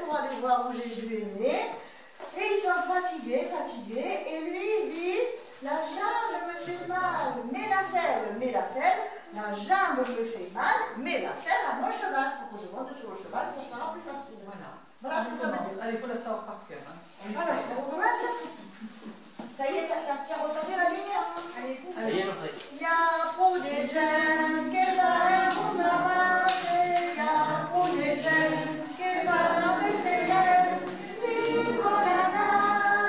pour aller voir où Jésus est né, et ils sont fatigués, et lui il dit, la jambe me fait mal, mets la selle, la jambe me fait mal, mets la selle à mon cheval, pour que je monte sur le cheval, ça sera plus facile. Voilà ce que ça veut dire. Allez, il faut la savoir par cœur. Hein. Voilà, on recommence. Ça y est, t'as retrouvé la ligne? Allez, il y a pour des jeunes qui vont m'avancer, il y a pour des jeunes qui vont m'éteindre, l'Ivolana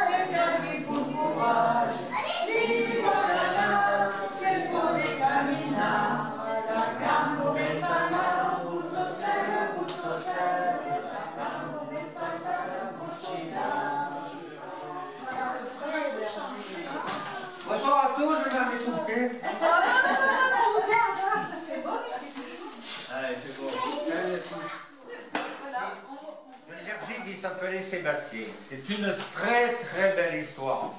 est quasi pour le courage, l'Ivolana c'est pour les caminards, la gamme pour les fanas, bouto seul, la gamme pour les fanas, bouchisa. Bonsoir à tous, je vais m'arrêter sous le thé. Allez, c'est bon. Le berger qui s'appelait Sébastien. C'est une très très belle histoire.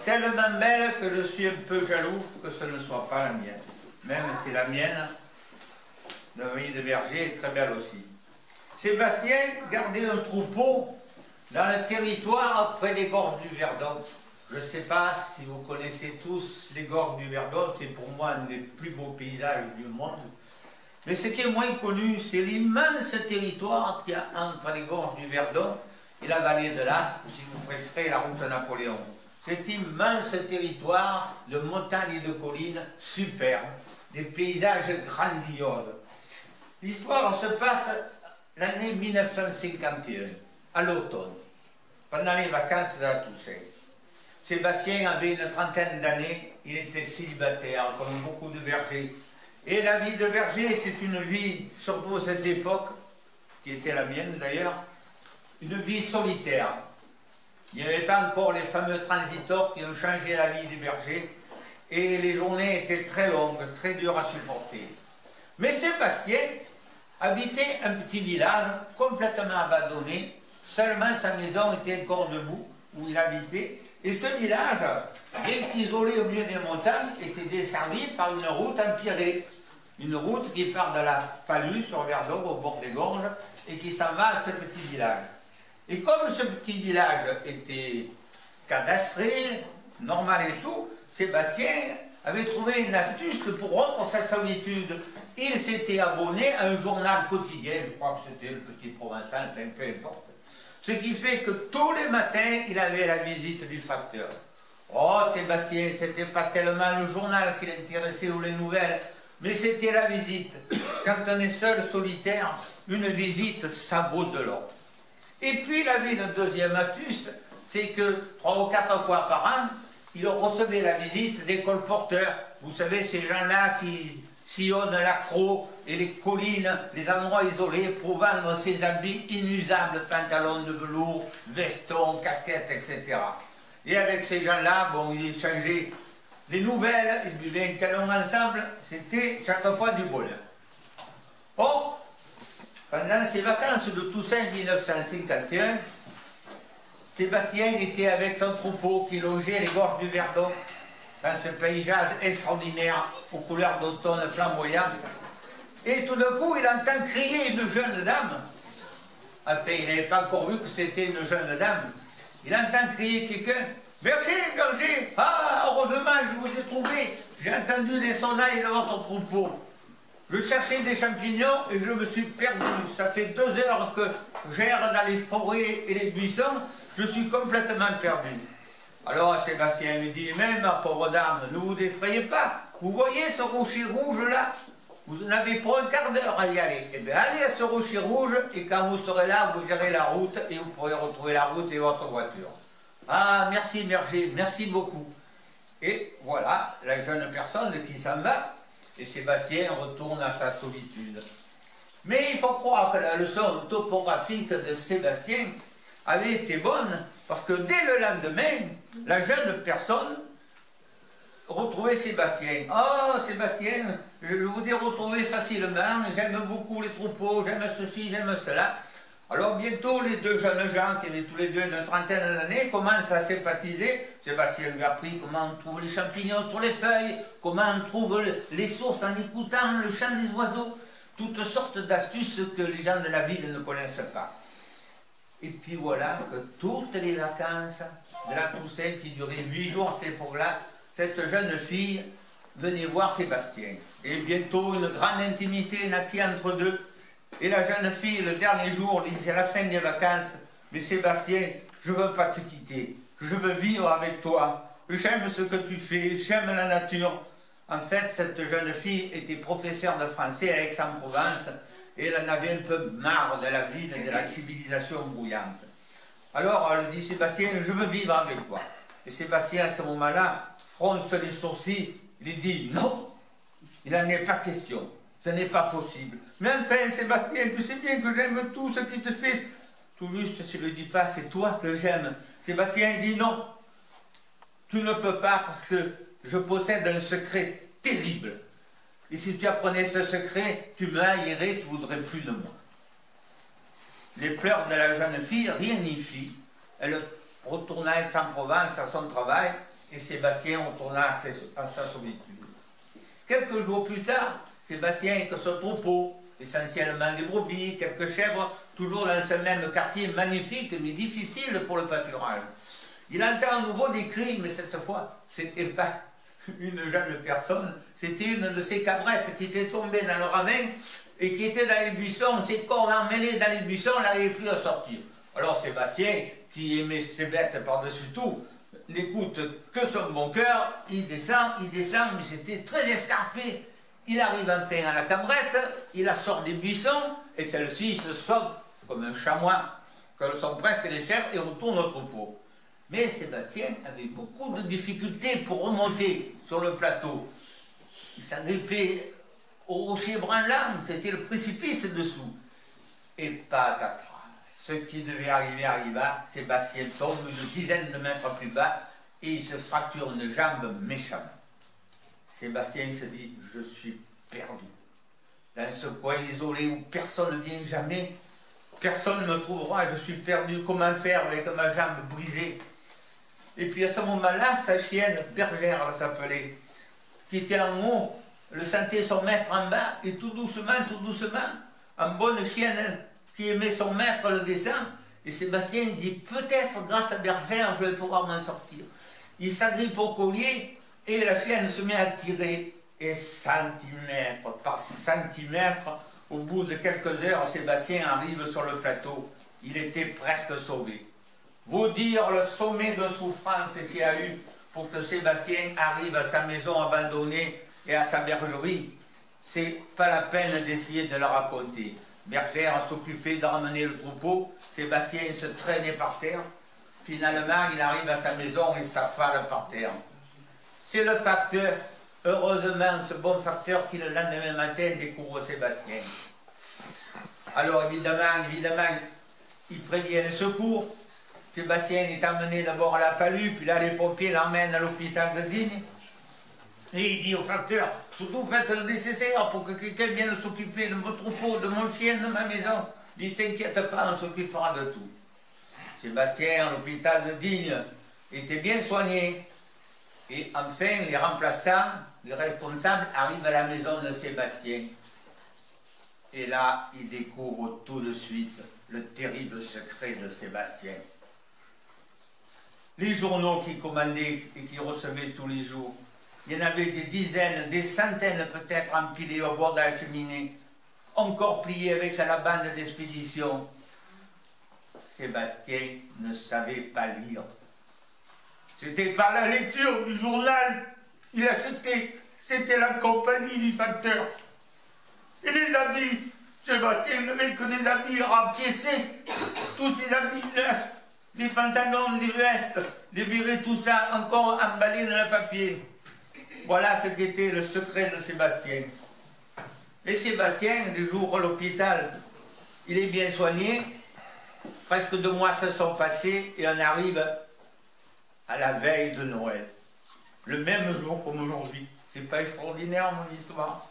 Tellement belle que je suis un peu jaloux que ce ne soit pas la mienne. Même si la mienne, de vie de berger, est très belle aussi. Sébastien gardait un troupeau dans le territoire près des gorges du Verdon. Je ne sais pas si vous connaissez tous les gorges du Verdon, c'est pour moi un des plus beaux paysages du monde. Mais ce qui est moins connu, c'est l'immense territoire qu'il y a entre les gorges du Verdon et la vallée de l'As, ou si vous préférez la route de Napoléon. Cet immense territoire de montagnes et de collines superbes, des paysages grandioses. L'histoire se passe l'année 1951, à l'automne, pendant les vacances de la Toussaint. Sébastien avait une trentaine d'années, il était célibataire, comme beaucoup de bergers. Et la vie de berger, c'est une vie, surtout à cette époque, qui était la mienne d'ailleurs, une vie solitaire. Il n'y avait pas encore les fameux transitors qui ont changé la vie des bergers, et les journées étaient très longues, très dures à supporter. Mais Sébastien habitait un petit village complètement abandonné, seulement sa maison était encore debout, où il habitait. Et ce village, bien qu'isolé au milieu des montagnes, était desservi par une route empierrée. Une route qui part de la Palue sur Verdon, au bord des gorges, et qui s'en va à ce petit village. Et comme ce petit village était cadastré, normal et tout, Sébastien avait trouvé une astuce pour rompre sa solitude. Il s'était abonné à un journal quotidien, je crois que c'était le Petit Provençal, enfin peu importe. Ce qui fait que tous les matins, il avait la visite du facteur. Oh, Sébastien, c'était pas tellement le journal qui l'intéressait ou les nouvelles, mais c'était la visite. Quand on est seul, solitaire, une visite, ça vaut de l'or. Et puis, il avait une deuxième astuce, c'est que 3 ou 4 fois par an, il recevait la visite des colporteurs. Vous savez, ces gens-là qui sillonnent l'accro et les collines, les endroits isolés pour vendre ses habits inusables, pantalons de velours, vestons, casquettes, etc. Et avec ces gens-là, bon, ils échangeaient les nouvelles, ils buvaient un canon ensemble, c'était chaque fois du bonheur. Or, pendant ces vacances de Toussaint 1951, Sébastien était avec son troupeau qui longeait les gorges du Verdon, dans ce paysage extraordinaire aux couleurs d'automne flamboyantes. Et tout d'un coup, il entend crier une jeune dame. Enfin, il n'avait pas encore vu que c'était une jeune dame. Il entend crier quelqu'un. « Berger, berger, ah, heureusement, je vous ai trouvé. J'ai entendu les sonnailles de votre troupeau. Je cherchais des champignons et je me suis perdu. Ça fait 2 heures que j'erre dans les forêts et les buissons. Je suis complètement perdu. » Alors Sébastien lui dit, mais ma pauvre dame, ne vous effrayez pas. Vous voyez ce rocher rouge là? Vous en avez pour un quart d'heure à y aller. Eh bien, allez à ce rocher rouge et quand vous serez là, vous verrez la route et vous pourrez retrouver la route et votre voiture. Ah, merci berger, merci beaucoup. Et voilà, la jeune personne qui s'en va et Sébastien retourne à sa solitude. Mais il faut croire que la leçon topographique de Sébastien avait été bonne parce que dès le lendemain, la jeune personne retrouver Sébastien. Oh, Sébastien, je vous ai retrouvé facilement, j'aime beaucoup les troupeaux, j'aime ceci, j'aime cela. Alors bientôt, les deux jeunes gens, qui avaient tous les deux une trentaine d'années, commencent à sympathiser. Sébastien lui a appris comment on trouve les champignons sur les feuilles, comment on trouve les sources en écoutant le chant des oiseaux, toutes sortes d'astuces que les gens de la ville ne connaissent pas. Et puis voilà que toutes les vacances de la Toussaint, qui duraient 8 jours à cette époque-là, cette jeune fille venait voir Sébastien. Et bientôt, une grande intimité naquit entre deux. Et la jeune fille, le dernier jour, disait à la fin des vacances, « Mais Sébastien, je ne veux pas te quitter, je veux vivre avec toi, j'aime ce que tu fais, j'aime la nature. » En fait, cette jeune fille était professeure de français à Aix-en-Provence, et elle en avait un peu marre de la ville et de la civilisation brouillante. Alors, elle dit, « Sébastien, je veux vivre avec toi. » Et Sébastien, à ce moment-là, fronce les sourcils, il dit, « Non, il n'en est pas question. Ce n'est pas possible. Mais enfin, Sébastien, tu sais bien que j'aime tout ce qui te fait. » Tout juste, je ne le dis pas, c'est toi que j'aime. Sébastien dit non. Tu ne peux pas parce que je possède un secret terrible. Et si tu apprenais ce secret, tu me haïrais, tu ne voudrais plus de moi. Les pleurs de la jeune fille, rien n'y fit. Elle retourna à Aix-en-Provence à son travail et Sébastien retourna à sa solitude. Quelques jours plus tard, Sébastien avec son troupeau, essentiellement des brebis, quelques chèvres, toujours dans ce même quartier magnifique mais difficile pour le pâturage. Il entend à nouveau des cris, mais cette fois, ce n'était pas une jeune personne, c'était une de ces cabrettes qui était tombée dans le ravin et qui était dans les buissons, ses cornes emmêlées dans les buissons, elle n'arrivait plus à sortir. Alors Sébastien, qui aimait ses bêtes par-dessus tout, n'écoute que son bon cœur, il descend, mais c'était très escarpé. Il arrive enfin à la cabrette, il la sort des buissons, et celle-ci se sauve comme un chamois, comme sont presque les chèvres, et retourne au troupeau. Mais Sébastien avait beaucoup de difficultés pour remonter sur le plateau. Il s'agrippait au rocher branlant, c'était le précipice dessous. Et patatras, ce qui devait arriver arriva, Sébastien tombe une dizaine de mètres plus bas, et il se fracture une jambe méchamment. Sébastien se dit, je suis perdu. Dans ce coin isolé où personne ne vient jamais, personne ne me trouvera, je suis perdu. Comment faire avec ma jambe brisée? Et puis à ce moment-là, sa chienne, Bergère, elle s'appelait, qui était en haut, le sentait son maître en bas, et tout doucement, en bonne chienne qui aimait son maître, le descend. Et Sébastien dit, peut-être grâce à Bergère, je vais pouvoir m'en sortir. Il s'agrippe au collier, et la chienne se met à tirer, et centimètre par centimètre, au bout de quelques heures, Sébastien arrive sur le plateau. Il était presque sauvé. Vous dire le sommet de souffrance qu'il y a eu pour que Sébastien arrive à sa maison abandonnée et à sa bergerie, c'est pas la peine d'essayer de le raconter. Bergère s'occupait de ramener le troupeau, Sébastien se traînait par terre. Finalement, il arrive à sa maison et s'affale par terre. C'est le facteur, heureusement, ce bon facteur qui le lendemain matin découvre Sébastien. Alors évidemment, il prévient le secours. Sébastien est emmené d'abord à la Palue, puis là les pompiers l'emmènent à l'hôpital de Digne. Et il dit au facteur, surtout faites le nécessaire pour que quelqu'un vienne s'occuper de mon troupeau, de mon chien, de ma maison. Il dit, t'inquiète pas, on s'occupera de tout. Sébastien, à l'hôpital de Digne, était bien soigné. Et enfin, les remplaçants, les responsables, arrivent à la maison de Sébastien. Et là, ils découvrent tout de suite le terrible secret de Sébastien. Les journaux qu'il commandait et qu'il recevait tous les jours, il y en avait des dizaines, des centaines peut-être empilés au bord de la cheminée, encore pliés avec la bande d'expédition. Sébastien ne savait pas lire. C'était par la lecture du journal qu'il achetait. C'était la compagnie du facteur. Et les habits, Sébastien n'avait que des habits rapiécés. Tous ces habits neufs, des pantalons, des vestes, des virées, tout ça encore emballé dans le papier. Voilà ce qu'était le secret de Sébastien. Et Sébastien, des jours à l'hôpital, il est bien soigné. Presque 2 mois se sont passés et on arrive à la veille de Noël. le même jour comme aujourd'hui. C'est pas extraordinaire mon histoire.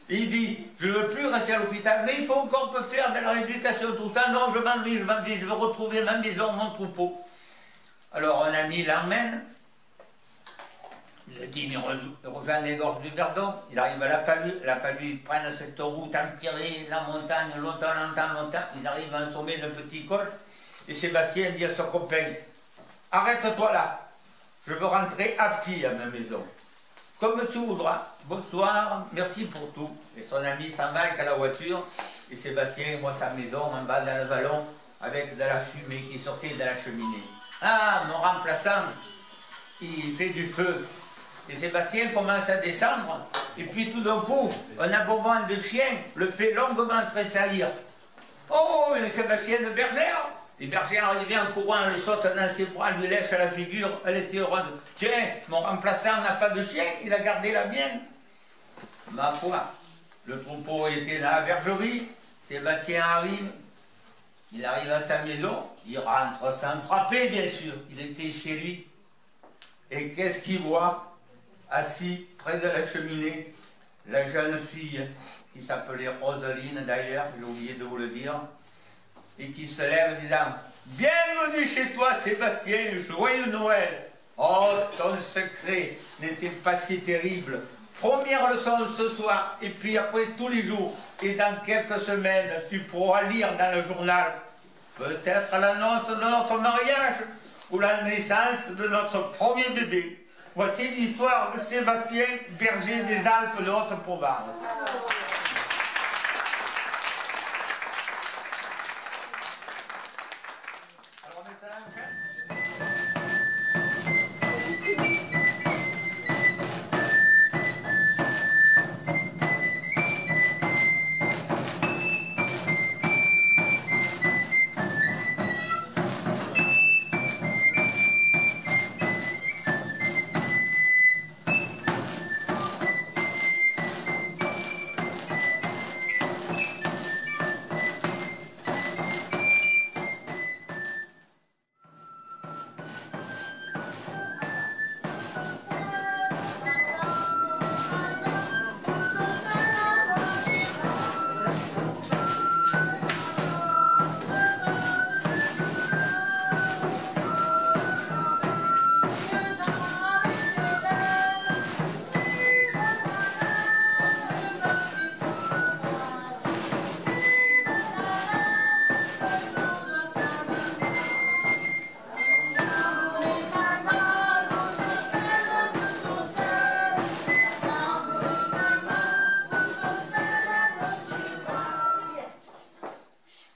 Et il dit, je ne veux plus rester à l'hôpital, mais il faut encore me faire de la rééducation, tout ça. Non, je m'ennuie, je veux retrouver ma maison, mon troupeau. Alors un ami l'emmène. Il dit, il rejoint les gorges du Verdon, il arrive à la Palue, ils prennent cette route empirée, la montagne, longtemps, ils arrivent à un sommet d'un petit col, et Sébastien dit à son copain, arrête-toi là, je veux rentrer à pied à ma maison. Comme tu voudras, bonsoir, merci pour tout. Et son ami s'en va avec la voiture, et Sébastien voit sa maison en bas dans le vallon, avec de la fumée qui sortait de la cheminée. Ah, mon remplaçant, il fait du feu. Et Sébastien commence à descendre, et puis tout d'un coup, un aboiement de chien le fait longuement tressaillir. Oh, et Sébastien de bergère! Et bergère arrivée en courant, elle saute dans ses bras, lui lèche à la figure, elle était heureuse. Tiens, mon remplaçant n'a pas de chien, il a gardé la mienne. Ma foi, le troupeau était dans la bergerie, Sébastien arrive, il arrive à sa maison, il rentre sans frapper bien sûr, il était chez lui. Et qu'est-ce qu'il voit? Assis près de la cheminée, la jeune fille, qui s'appelait Rosaline d'ailleurs, j'ai oublié de vous le dire, et qui se lève disant « Bienvenue chez toi Sébastien, joyeux Noël !» Oh, ton secret n'était pas si terrible. Première leçon ce soir, et puis après tous les jours, et dans quelques semaines, tu pourras lire dans le journal peut-être l'annonce de notre mariage ou la naissance de notre premier bébé. Voici l'histoire de Sébastien, berger des Alpes de Haute-Provence. Alors maintenant,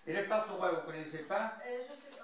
et les Pastoraux, vous ne connaissez pas? Je sais